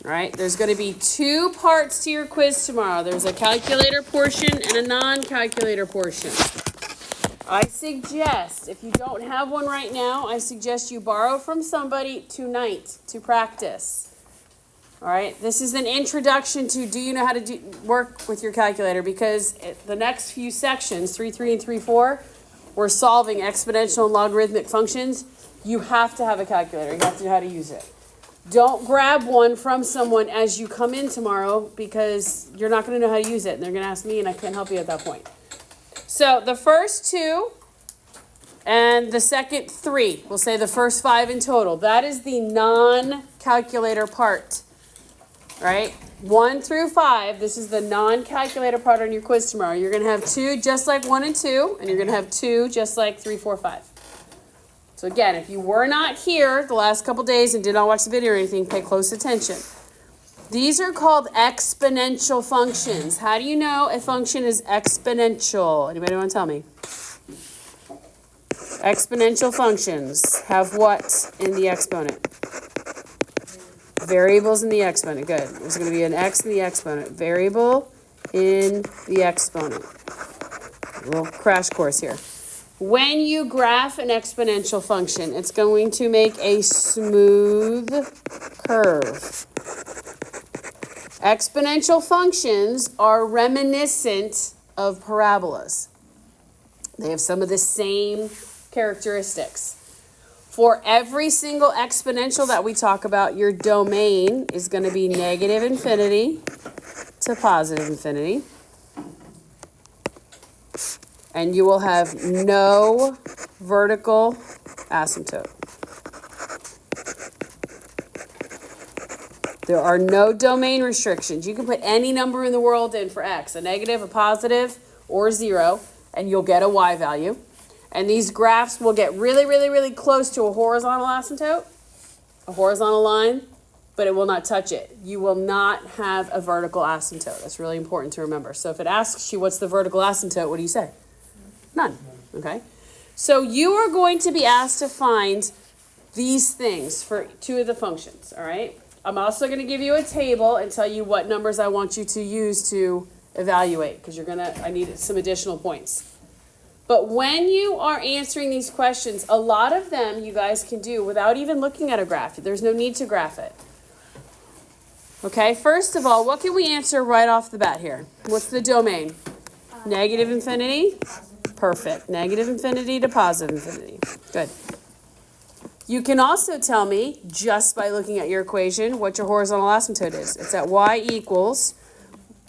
All right, there's going to be 2 parts to your quiz tomorrow. There's a calculator portion and a non-calculator portion. I suggest, if you don't have one right now, I suggest you borrow from somebody tonight to practice. All right, this is an introduction to do you know how to work with your calculator, because the next few sections, 3.3 and 3.4, we're solving exponential and logarithmic functions. You have to have a calculator. You have to know how to use it. Don't grab one from someone as you come in tomorrow, because you're not going to know how to use it. And they're going to ask me, and I can't help you at that point. So the first 2 and the second 3, we'll say the first 5 in total. That is the non-calculator part, right? 1 through 5, this is the non-calculator part on your quiz tomorrow. You're going to have 2 just like 1 and 2, and you're going to have 2 just like 3, 4, 5. So again, if you were not here the last couple days and did not watch the video or anything, pay close attention. These are called exponential functions. How do you know a function is exponential? Anybody want to tell me? Exponential functions have what in the exponent? Variables in the exponent. Good. There's going to be an x in the exponent. Variable in the exponent. A little crash course here. When you graph an exponential function, it's going to make a smooth curve. Exponential functions are reminiscent of parabolas. They have some of the same characteristics. For every single exponential that we talk about, your domain is going to be negative infinity to positive infinity. And you will have no vertical asymptote. There are no domain restrictions. You can put any number in the world in for x, a negative, a positive, or 0, and you'll get a y value. And these graphs will get really, really, really close to a horizontal asymptote, a horizontal line, but it will not touch it. You will not have a vertical asymptote. That's really important to remember. So if it asks you what's the vertical asymptote, what do you say? None. Okay? So you are going to be asked to find these things for 2 of the functions, all right? I'm also going to give you a table and tell you what numbers I want you to use to evaluate, because I need some additional points. But when you are answering these questions, a lot of them you guys can do without even looking at a graph. There's no need to graph it. Okay, first of all, what can we answer right off the bat here? What's the domain? Negative infinity? Perfect. Negative infinity to positive infinity. Good. You can also tell me, just by looking at your equation, what your horizontal asymptote is. It's at y equals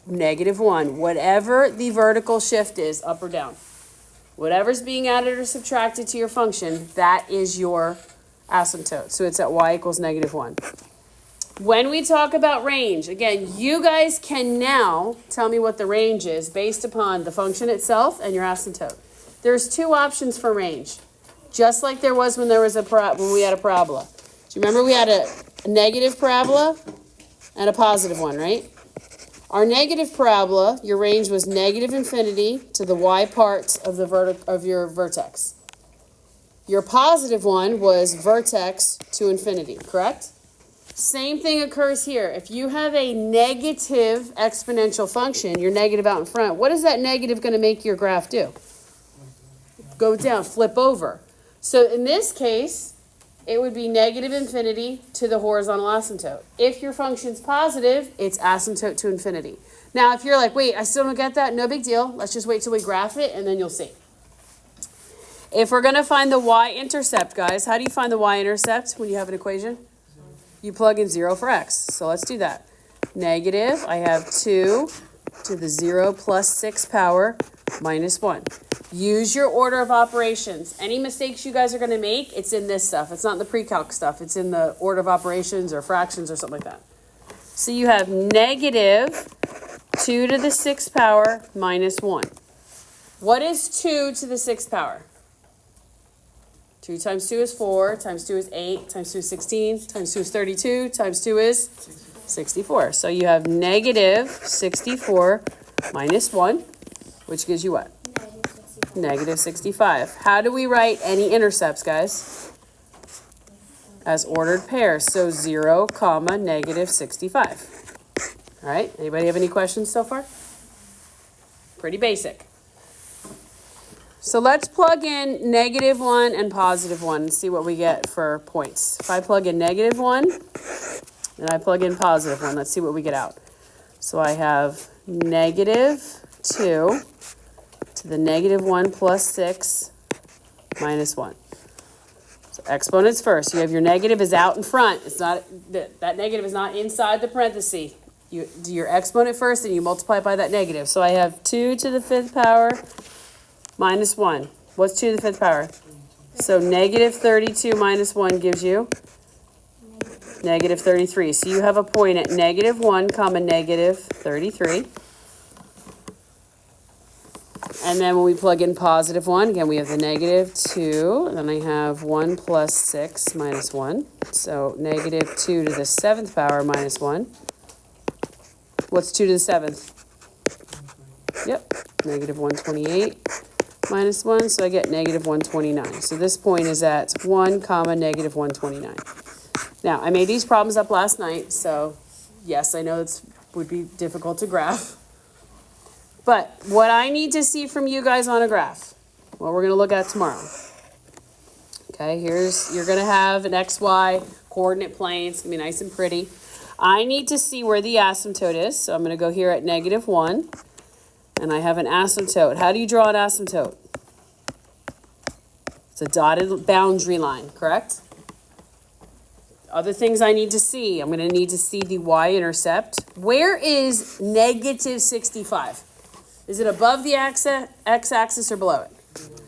-1. Whatever the vertical shift is, up or down. Whatever's being added or subtracted to your function, that is your asymptote. So it's at y equals -1. When we talk about range, again, you guys can now tell me what the range is based upon the function itself and your asymptote. There's 2 options for range, just like there was when when we had a parabola. Do you remember we had a negative parabola and a positive one, right? Our negative parabola, your range was negative infinity to the y part of your vertex. Your positive one was vertex to infinity, correct? Same thing occurs here. If you have a negative exponential function, your negative out in front, what is that negative going to make your graph do? Go down, flip over. So in this case, it would be negative infinity to the horizontal asymptote. If your function's positive, it's asymptote to infinity. Now, if you're like, wait, I still don't get that, no big deal. Let's just wait till we graph it, and then you'll see. If we're going to find the y-intercept, guys, how do you find the y-intercept when you have an equation? You plug in 0 for x. So let's do that. Negative, I have 2 to the 0 plus 6 power minus 1. Use your order of operations. Any mistakes you guys are going to make, it's in this stuff. It's not in the pre-calc stuff. It's in the order of operations or fractions or something like that. So you have negative 2 to the 6th power minus 1. What is 2 to the 6th power? 2 times 2 is 4, times 2 is 8, times 2 is 16, times 2 is 32, times 2 is 64. So you have negative 64 minus 1, which gives you what? Negative 65. How do we write any intercepts, guys? as ordered pairs. So 0, comma, negative 65. All right, anybody have any questions so far? Pretty basic. So let's plug in -1 and +1 and see what we get for points. If I plug in -1 and I plug in +1, let's see what we get out. So I have -2 to the -1 plus 6 minus 1. So exponents first. You have your negative is out in front. It's not that negative is not inside the parenthesis. You do your exponent first and you multiply it by that negative. So I have 2 to the 5th power minus 1. What's 2 to the 5th power? So -32 minus 1 gives you -33. So you have a point at -1, comma, -33. And then when we plug in +1, again, we have the -2. And then I have 1 plus 6 minus 1. So -2 to the 7th power minus 1. What's 2 to the 7th? Yep, -128 minus 1. So I get -129. So this point is at 1, comma, -129. Now, I made these problems up last night. So yes, I know it would be difficult to graph. But what I need to see from you guys on a graph, what we're going to look at tomorrow. Okay, you're going to have an XY coordinate plane. It's going to be nice and pretty. I need to see where the asymptote is. So I'm going to go here at -1. And I have an asymptote. How do you draw an asymptote? It's a dotted boundary line, correct? Other things I need to see. I'm going to need to see the y-intercept. Where is -65? Is it above the x-axis or below it?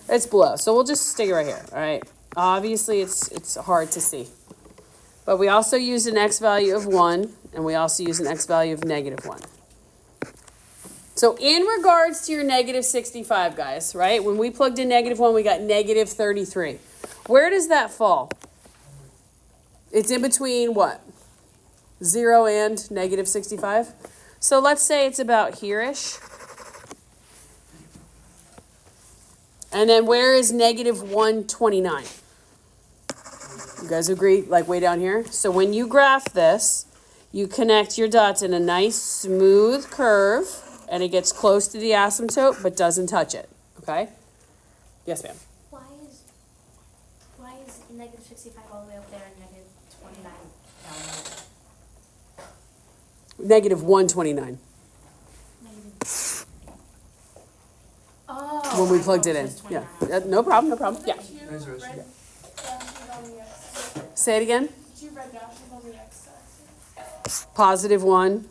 It's below. So we'll just stick it right here, all right? Obviously, it's hard to see. But we also use an x value of 1, and we also use an x value of -1. So in regards to your -65, guys, right? When we plugged in -1, we got -33. Where does that fall? It's in between what? 0 and -65? So let's say it's about here-ish. And then where is -129? You guys agree, like way down here? So when you graph this, you connect your dots in a nice smooth curve, and it gets close to the asymptote, but doesn't touch it, okay? Yes, ma'am. Why is -65 all the way up there and -29 down there? -129. Oh. When we plugged it in. Yeah. No problem, no problem. Yeah. Say it again. +1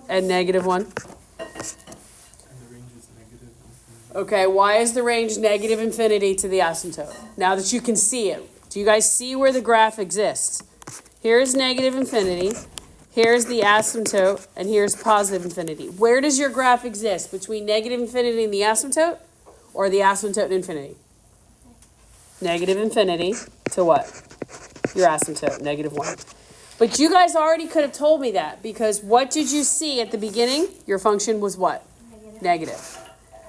and -1. Okay, why is the range -infinity to the asymptote? Now that you can see it, do you guys see where the graph exists? Here's -infinity, here's the asymptote, and here's +infinity. Where does your graph exist? Between -infinity and the asymptote, or the asymptote and infinity? -infinity to what? Your asymptote, -1. But you guys already could have told me that, because what did you see at the beginning? Your function was what? Negative.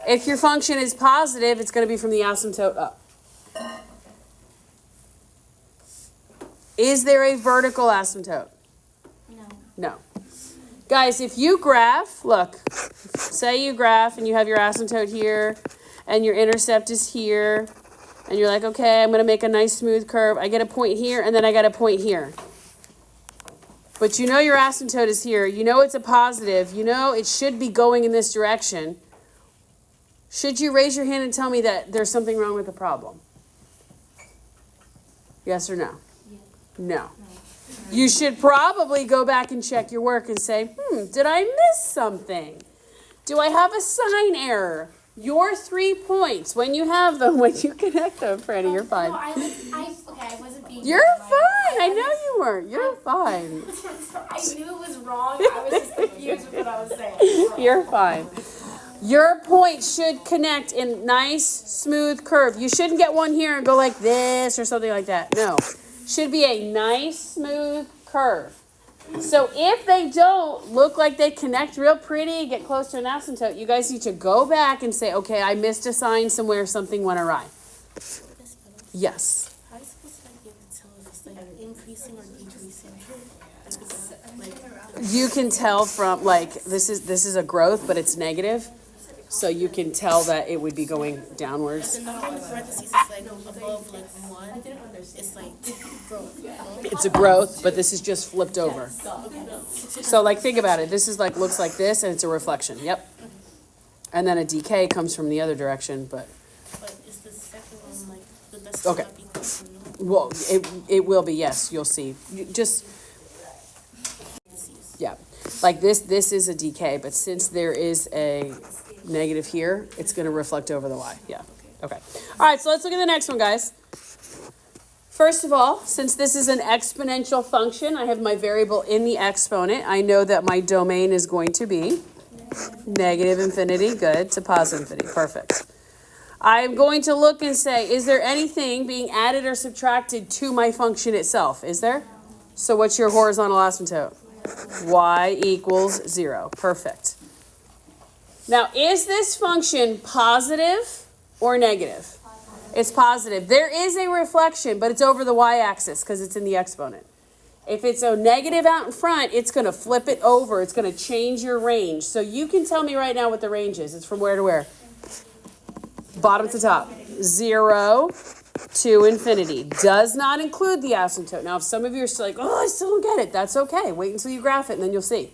If your function is positive, it's going to be from the asymptote up. Is there a vertical asymptote? No. No. Guys, if you graph, look, say you graph and you have your asymptote here and your intercept is here, and you're like, okay, I'm going to make a nice smooth curve. I get a point here, and then I get a point here. But you know your asymptote is here. You know it's a positive. You know it should be going in this direction. Should you raise your hand and tell me that there's something wrong with the problem? Yes or no? Yeah. No. You should probably go back and check your work and say, did I miss something? Do I have a sign error? Your 3 points, when you have them, when you connect them, Franny, you're fine. No, I wasn't being. You're fine. I know you weren't. You're fine. I knew it was wrong. I was just confused with what I was saying. You're fine. Your point should connect in nice, smooth curve. You shouldn't get one here and go like this or something like that. No. Should be a nice, smooth curve. So if they don't look like they connect real pretty, get close to an asymptote, you guys need to go back and say, okay, I missed a sign somewhere, something went awry. Yes. How are you supposed to be able to tell if it's like increasing increasing or decreasing? You can tell from, like, this is a growth, but it's negative. So you can tell that it would be going downwards. The number in parentheses is like above like 1. It's like growth. It's a growth, but this is just flipped over. So like think about it. This is like looks like this and it's a reflection. Yep. And then a decay comes from the other direction, but is the second one like the best okay. Not be close to no? Well, it will be, yes, you'll see. Just yeah. Like this is a decay, but since there is a negative here, it's going to reflect over the y. Yeah. Okay. All right, so let's look at the next one, guys. First of all, since this is an exponential function, I have my variable in the exponent. I know that my domain is going to be negative infinity, good, to positive infinity. Perfect. I'm going to look and say, is there anything being added or subtracted to my function itself? Is there? So what's your horizontal asymptote? Y equals 0. Perfect. Now, is this function positive or negative? It's positive. There is a reflection, but it's over the y-axis because it's in the exponent. If it's a negative out in front, it's going to flip it over. It's going to change your range. So you can tell me right now what the range is. It's from where to where? Bottom to top. 0 to infinity. Does not include the asymptote. Now, if some of you are still like, oh, I still don't get it, that's okay. Wait until you graph it, and then you'll see.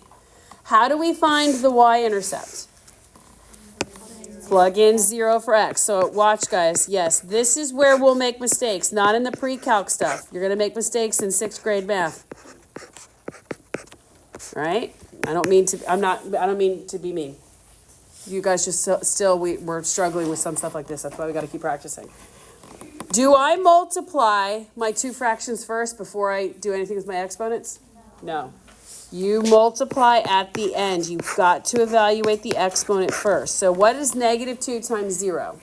How do we find the y-intercept? Plug in 0 for x. So watch, guys. Yes, this is where we'll make mistakes, not in the pre-calc stuff. You're going to make mistakes in 6th grade math. Right? I don't mean to be mean. You guys just we're struggling with some stuff like this. That's why we got to keep practicing. Do I multiply my two fractions first before I do anything with my exponents? No. You multiply at the end. You've got to evaluate the exponent first. So what is negative 2 times 0?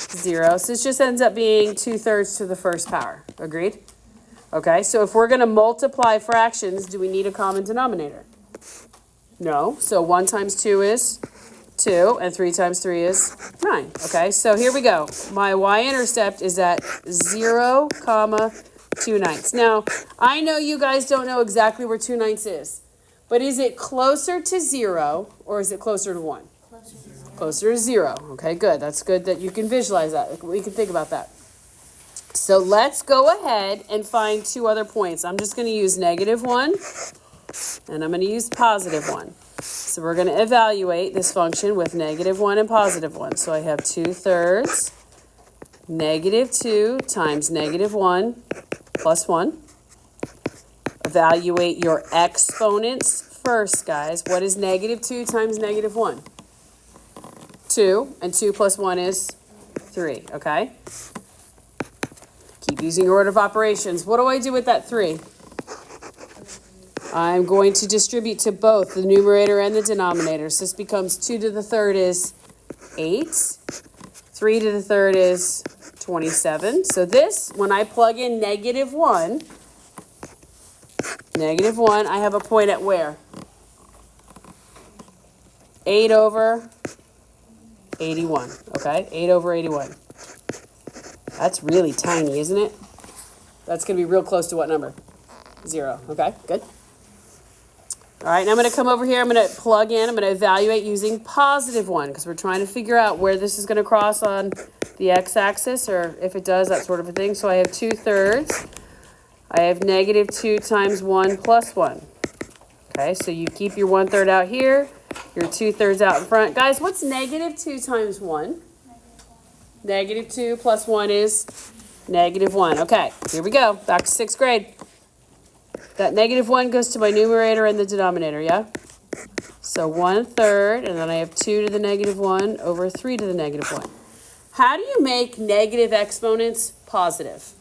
0. So this just ends up being 2/3 to the first power. Agreed? Okay, so if we're going to multiply fractions, do we need a common denominator? No. So 1 times 2 is 2, and 3 times 3 is 9. Okay, so here we go. My y-intercept is at 0, 2/9. Now, I know you guys don't know exactly where 2/9 is, but is it closer to 0 or is it closer to 1? Closer to 0. Okay, good. That's good that you can visualize that. We can think about that. So let's go ahead and find two other points. I'm just going to use -1 and I'm going to use +1. So we're going to evaluate this function with -1 and +1. So I have 2/3 -2 times -1 plus 1. Evaluate your exponents first, guys. What is -2 times -1? 2, and 2 plus 1 is 3, okay? Keep using your order of operations. What do I do with that 3? I'm going to distribute to both the numerator and the denominator. So this becomes 2 to the third is 8. 3 to the third is 27. So this, when I plug in -1, I have a point at where? 8 over 81, okay? 8 over 81. That's really tiny, isn't it? That's going to be real close to what number? 0, okay? Good. All right, now I'm going to come over here. I'm going to plug in. I'm going to evaluate using +1 because we're trying to figure out where this is going to cross on the x-axis, or if it does, that sort of a thing. So I have 2/3. I have -2 times 1 plus 1. Okay, so you keep your 1/3 out here, your 2/3 out in front. Guys, what's -2 times 1? -2 plus 1 is -1. Okay, here we go. Back to 6th grade. That -1 goes to my numerator and the denominator, yeah? So 1/3, and then I have 2 to the -1 over 3 to the -1. How do you make negative exponents positive?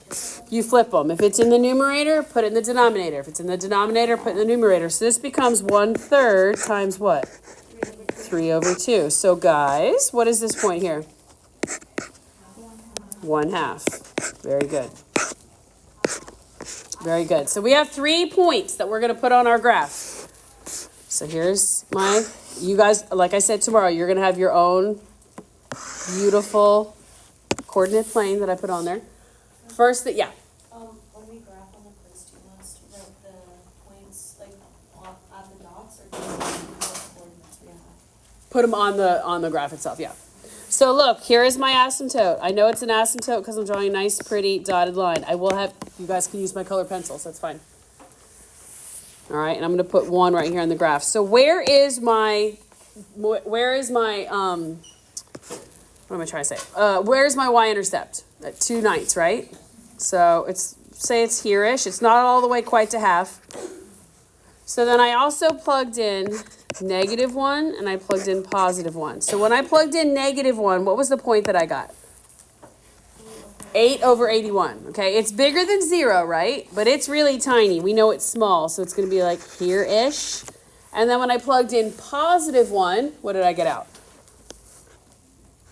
You flip them. If it's in the numerator, put it in the denominator. If it's in the denominator, put it in the numerator. So this becomes 1/3 times what? 3 over 2. So guys, what is this point here? 1/2. Very good. Very good. So we have 3 points that we're going to put on our graph. So here's you guys, like I said, tomorrow, you're going to have your own beautiful coordinate plane that I put on there. First, When we graph on the quiz, do you Put them on the graph itself, yeah. So look, here is my asymptote. I know it's an asymptote because I'm drawing a nice, pretty dotted line. I will have, you guys can use my color pencils, that's fine. All right, and I'm going to put 1 right here on the graph. So where is my, what am I trying to say? Where's my y-intercept? At 2/9, right? So say it's here-ish. It's not all the way quite to half. So then I also plugged in -1 and I plugged in +1. So when I plugged in -1, what was the point that I got? 8/81. Okay, it's bigger than 0, right? But it's really tiny. We know it's small, so it's going to be like here-ish. And then when I plugged in +1, what did I get out?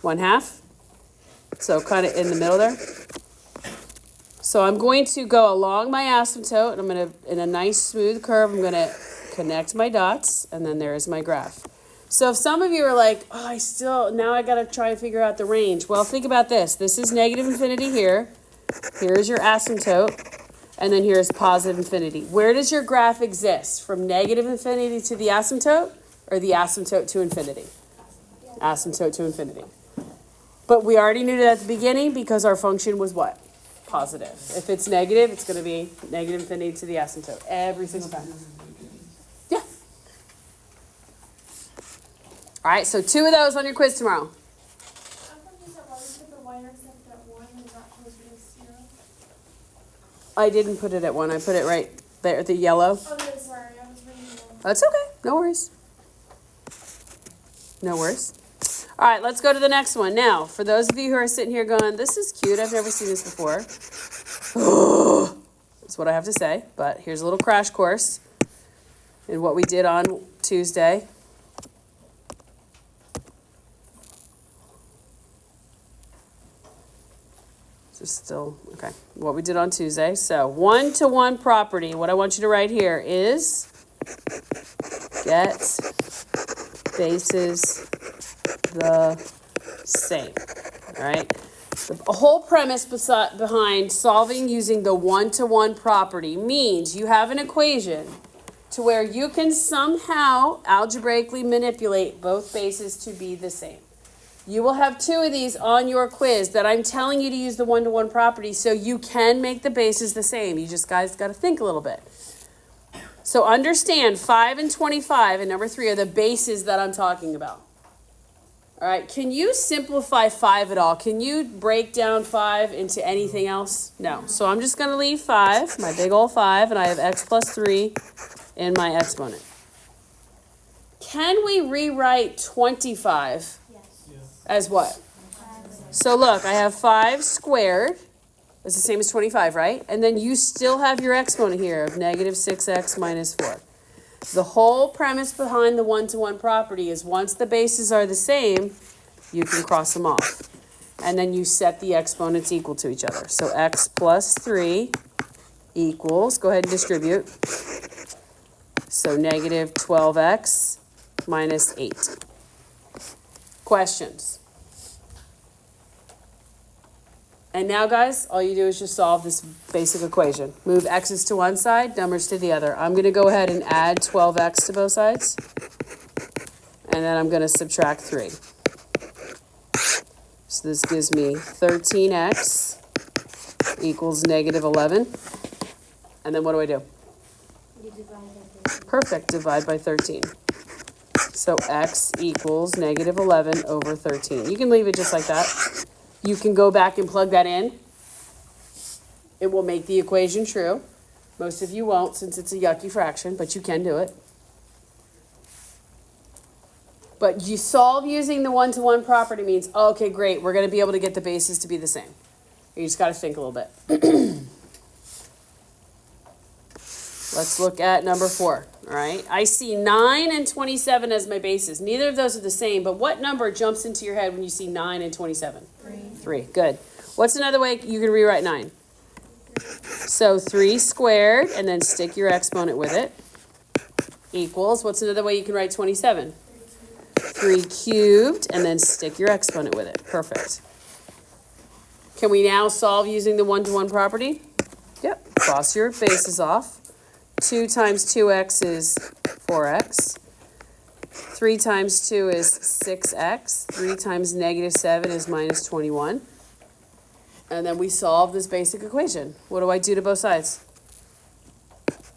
1/2. So kind of in the middle there. So I'm going to go along my asymptote, and I'm going to, in a nice smooth curve, I'm going to connect my dots, and then there's my graph. So if some of you are like, oh, now I got to try and figure out the range. Well, think about this. This is -infinity here. Here's your asymptote, and then here's +infinity. Where does your graph exist? From -infinity to the asymptote, or the asymptote to infinity? Asymptote to infinity. But we already knew that at the beginning because our function was what? Positive. If it's negative, it's going to be -infinity to the asymptote every single time. Yeah. All right, so 2 of those on your quiz tomorrow. I didn't put it at 1. I put it right there at the yellow. Okay, sorry, I was reading wrong. That's okay. No worries. No worries. All right, let's go to the next one. Now, for those of you who are sitting here going, this is cute. I've never seen this before. That's what I have to say. But here's a little crash course in what we did on Tuesday. This is still, okay, what we did on Tuesday. So 1-to-1 property. What I want you to write here is get bases the same, all right? The whole premise behind solving using the 1-to-1 property means you have an equation to where you can somehow algebraically manipulate both bases to be the same. You will have 2 of these on your quiz that I'm telling you to use the 1-to-1 property so you can make the bases the same. You just guys got to think a little bit. So understand 5 and 25 and number 3 are the bases that I'm talking about. All right, can you simplify 5 at all? Can you break down 5 into anything else? No. So I'm just going to leave 5, my big old 5, and I have x plus 3 in my exponent. Can we rewrite 25 as what? So look, I have 5 squared. It's the same as 25, right? And then you still have your exponent here of -6x minus 4. The whole premise behind the 1-to-1 property is once the bases are the same, you can cross them off. And then you set the exponents equal to each other. So x plus 3 equals, go ahead and distribute. So -12x minus 8. Questions? And now, guys, all you do is just solve this basic equation. Move x's to one side, numbers to the other. I'm going to go ahead and add 12x to both sides. And then I'm going to subtract 3. So this gives me 13x equals -11. And then what do? You divide by 13. Perfect, divide by 13. So x equals -11 over 13. You can leave it just like that. You can go back and plug that in. It will make the equation true. Most of you won't since it's a yucky fraction, but you can do it. But you solve using the 1-to-1 property means, okay, great, we're going to be able to get the bases to be the same. You just got to think a little bit. Let's look at number 4, all right? I see 9 and 27 as my bases. Neither of those are the same, but what number jumps into your head when you see 9 and 27? 3, good. What's another way you can rewrite 9? So 3 squared, and then stick your exponent with it, equals, what's another way you can write 27? 3 cubed, and then stick your exponent with it. Perfect. Can we now solve using the 1-to-1 property? Yep, cross your bases off. 2 times 2x is 4x. 3 times 2 is 6x. 3 times negative 7 is minus 21. And then we solve this basic equation. What do I do to both sides?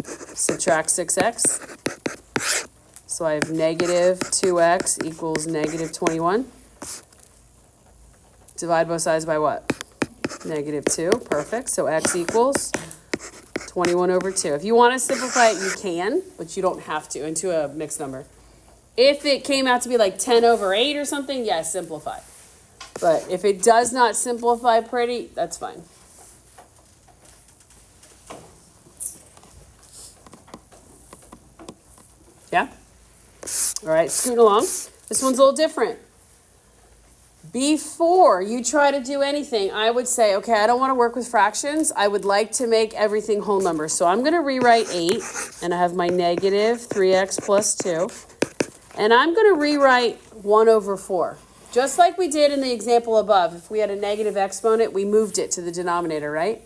Subtract 6x. So I have negative 2x equals negative 21. Divide both sides by what? Negative 2. Perfect. So x equals 21 over 2. If you want to simplify it, you can, but you don't have to into a mixed number. If it came out to be like 10 over 8 or something, yes, simplify. But if it does not simplify pretty, that's fine. Yeah? All right, scoot along. This one's a little different. Before you try to do anything, I would say, okay, I don't want to work with fractions. I would like to make everything whole numbers. So I'm going to rewrite 8, and I have my negative 3x plus 2. And I'm going to rewrite 1 over 4. Just like we did in the example above. If we had a negative exponent, we moved it to the denominator, right?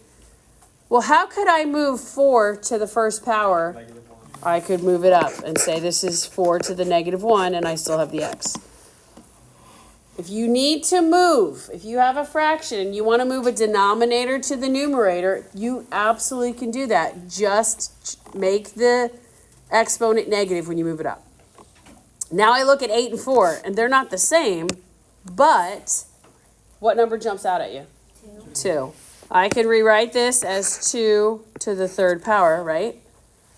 Well, how could I move 4 to the first power? I could move it up and say this is 4 to the negative 1, and I still have the x. If you need to move, if you have a fraction and you want to move a denominator to the numerator, you absolutely can do that. Just make the exponent negative when you move it up. Now I look at 8 and 4, and they're not the same, but what number jumps out at you? 2. I can rewrite this as 2 to the third power, right?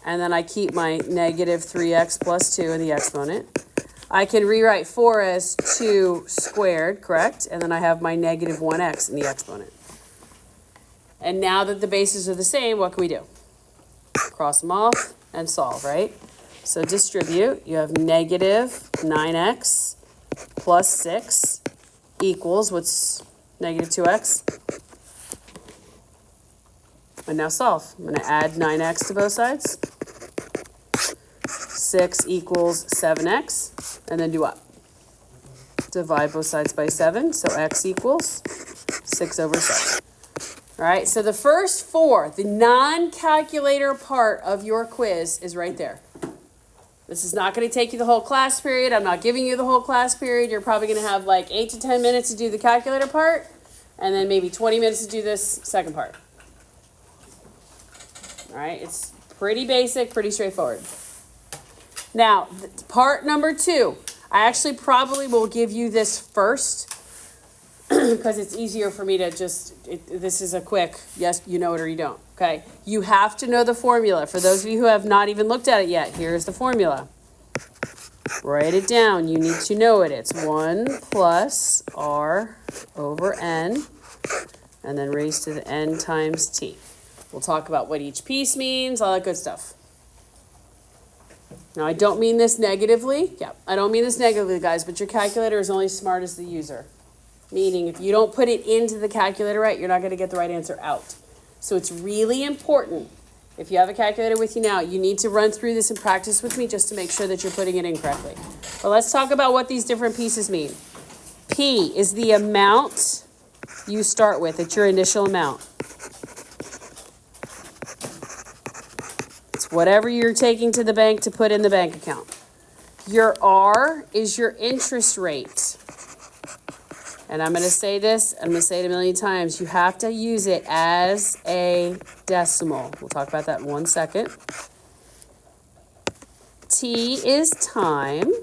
And then I keep my negative 3x plus 2 in the exponent. I can rewrite 4 as 2 squared, correct? And then I have my negative 1x in the exponent. And now that the bases are the same, what can we do? Cross them off and solve, right? So distribute. You have negative 9x plus 6 equals, what's negative 2x? And now solve. I'm going to add 9x to both sides. 6 equals 7x. And then do what? Divide both sides by 7. So x equals 6 over 7. All right, so the first 4, the non-calculator part of your quiz is right there. This is not going to take you the whole class period. I'm not giving you the whole class period. You're probably going to have like 8 to 10 minutes to do the calculator part, and then maybe 20 minutes to do this second part. All right, it's pretty basic, pretty straightforward. Now, part number 2, I actually probably will give you this first because it's easier for me to just, this is a quick, yes, you know it or you don't, okay? You have to know the formula. For those of you who have not even looked at it yet, here's the formula. Write it down. You need to know it. It's 1 plus r over n, and then raised to the n times t. We'll talk about what each piece means, all that good stuff. Now, I don't mean this negatively. Yeah, I don't mean this negatively, guys, but your calculator is only as smart as the user. Meaning, if you don't put it into the calculator right, you're not going to get the right answer out. So it's really important. If you have a calculator with you now, you need to run through this and practice with me just to make sure that you're putting it in correctly. But let's talk about what these different pieces mean. P is the amount you start with. It's your initial amount. It's whatever you're taking to the bank to put in the bank account. Your R is your interest rate. And I'm going to say this, I'm going to say it a million times. You have to use it as a decimal. We'll talk about that in 1 second. T is time.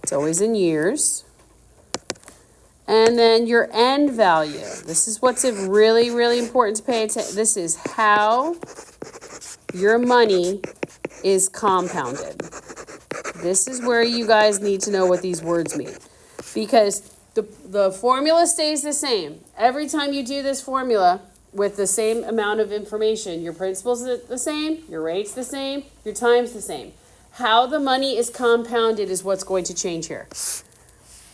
It's always in years. And then your end value. This is what's really, really important to pay attention. This is how your money is compounded. This is where you guys need to know what these words mean. Because the formula stays the same. Every time you do this formula with the same amount of information, your principal's the same, your rate's the same, your time's the same. How the money is compounded is what's going to change here.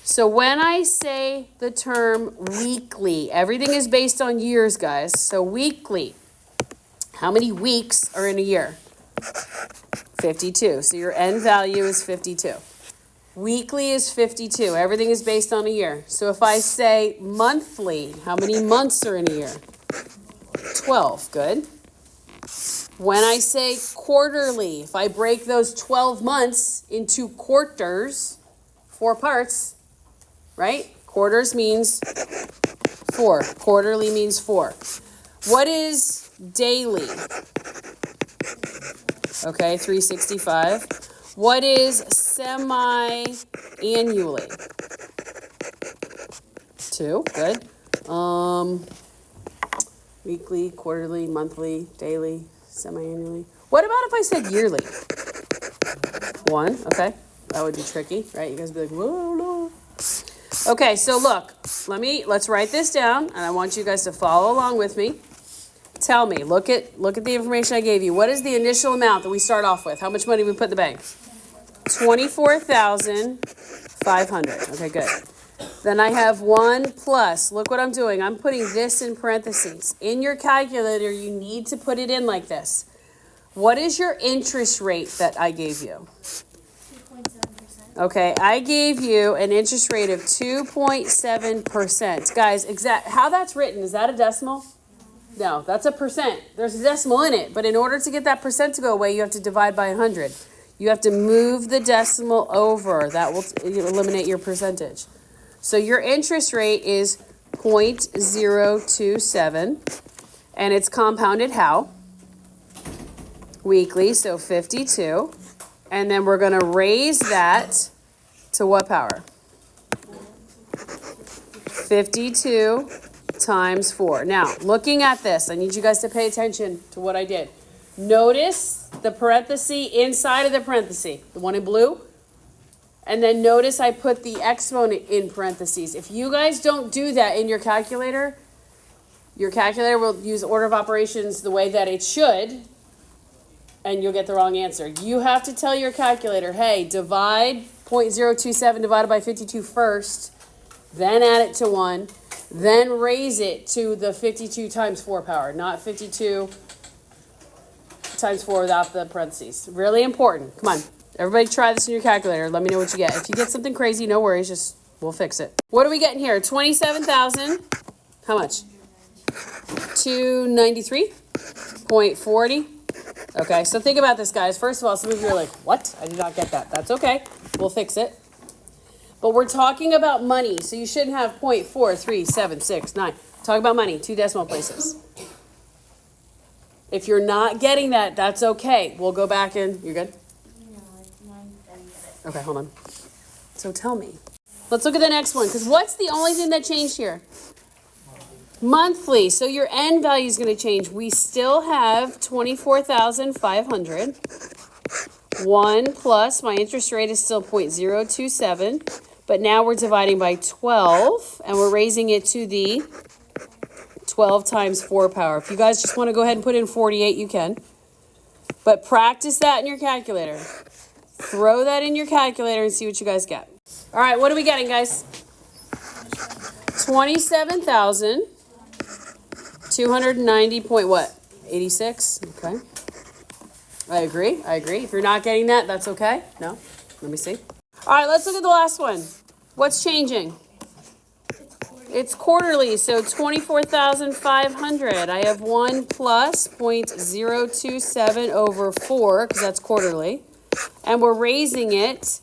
So when I say the term weekly, everything is based on years, guys. So weekly, how many weeks are in a year? 52. So your end value is 52. Weekly is 52. Everything is based on a year. So if I say monthly, how many months are in a year? 12. Good. When I say quarterly, if I break those 12 months into quarters, 4 parts, right? Quarters means 4. Quarterly means 4. What is daily? Okay, 365. What is semi-annually? 2, good. Weekly, quarterly, monthly, daily, semi-annually. What about if I said yearly? 1, okay. That would be tricky, right? You guys would be like, whoa, no. Okay, so look, let's write this down, and I want you guys to follow along with me. Tell me, look at the information I gave you. What is the initial amount that we start off with? How much money we put in the bank? 24,500. Okay, good. Then I have 1 plus. Look what I'm doing. I'm putting this in parentheses. In your calculator, you need to put it in like this. What is your interest rate that I gave you? 2.7%. Okay, I gave you an interest rate of 2.7%. Guys, how that's written, is that a decimal? No, that's a percent. There's a decimal in it, but in order to get that percent to go away, you have to divide by 100. You have to move the decimal over. That will eliminate your percentage. So your interest rate is 0.027, and it's compounded how? Weekly, so 52. And then we're going to raise that to what power? 52 times 4. Now, looking at this, I need you guys to pay attention to what I did. Notice the parenthesis inside of the parenthesis, the one in blue. And then notice I put the exponent in parentheses. If you guys don't do that in your calculator will use order of operations the way that it should, and you'll get the wrong answer. You have to tell your calculator, hey, divide 0.027 divided by 52 first, then add it to 1, then raise it to the 52 times 4 power, not 52 times 4 without the parentheses. Really important. Come on. Everybody try this in your calculator. Let me know what you get. If you get something crazy, no worries. We'll fix it. What are we getting here? 27,000. How much? 293.40. Okay, so think about this, guys. First of all, some of you are like, what? I did not get that. That's okay. We'll fix it. But we're talking about money, so you shouldn't have 0.43769. Talk about money, 2 decimal places. If you're not getting that, that's okay. We'll go back and you're good? Okay, hold on. So tell me. Let's look at the next one, because what's the only thing that changed here? Monthly. So your end value is going to change. We still have 24,500. 1 plus, my interest rate is still 0.027, but now we're dividing by 12, and we're raising it to the 12 times 4 power. If you guys just want to go ahead and put in 48, you can. But practice that in your calculator. Throw that in your calculator and see what you guys get. All right, what are we getting, guys? 27,290 point what? 86? Okay. I agree. If you're not getting that, that's okay. No? Let me see. All right, let's look at the last one. What's changing? It's quarterly, so 24,500. I have 1 plus 0.027 over 4, because that's quarterly. And we're raising it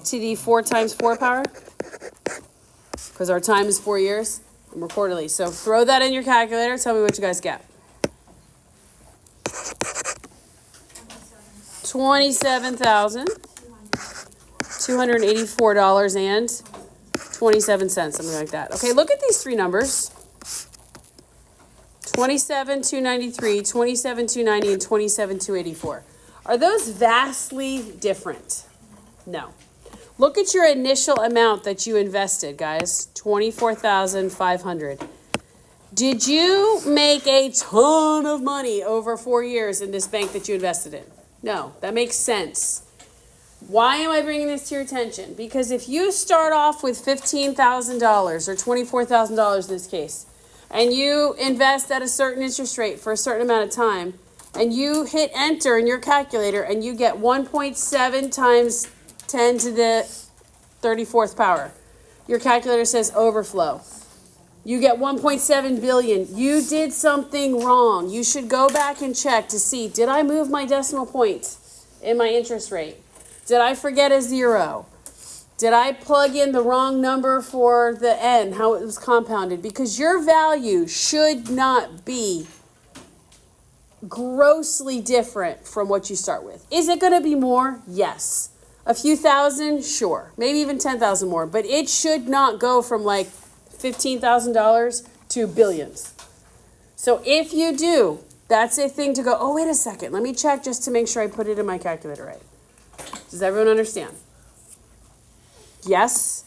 to the 4 times 4 power, because our time is 4 years, and we're quarterly. So throw that in your calculator. Tell me what you guys get. $27,284.27, something like that. Okay, look at these 3 numbers. 27,293, 27,290, and 27,284. Are those vastly different? No. Look at your initial amount that you invested, guys. 24,500. Did you make a ton of money over 4 years in this bank that you invested in? No, that makes sense. Why am I bringing this to your attention? Because if you start off with $15,000 or $24,000 in this case, and you invest at a certain interest rate for a certain amount of time, and you hit enter in your calculator and you get 1.7 times 10 to the 34th power. Your calculator says overflow. You get 1.7 billion. You did something wrong. You should go back and check to see, did I move my decimal point in my interest rate? Did I forget a 0? Did I plug in the wrong number for the n, how it was compounded? Because your value should not be grossly different from what you start with. Is it going to be more? Yes. A few thousand? Sure. Maybe even 10,000 more. But it should not go from like $15,000 to billions. So if you do, that's a thing to go, oh, wait a second. Let me check just to make sure I put it in my calculator right. Does everyone understand? Yes?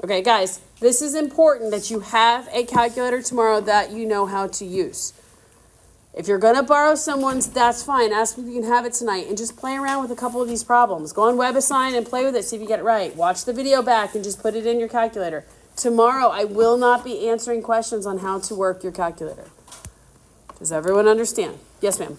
Okay, guys, this is important that you have a calculator tomorrow that you know how to use. If you're going to borrow someone's, that's fine. Ask if you can have it tonight and just play around with a couple of these problems. Go on WebAssign and play with it, see if you get it right. Watch the video back and just put it in your calculator. Tomorrow, I will not be answering questions on how to work your calculator. Does everyone understand? Yes, ma'am.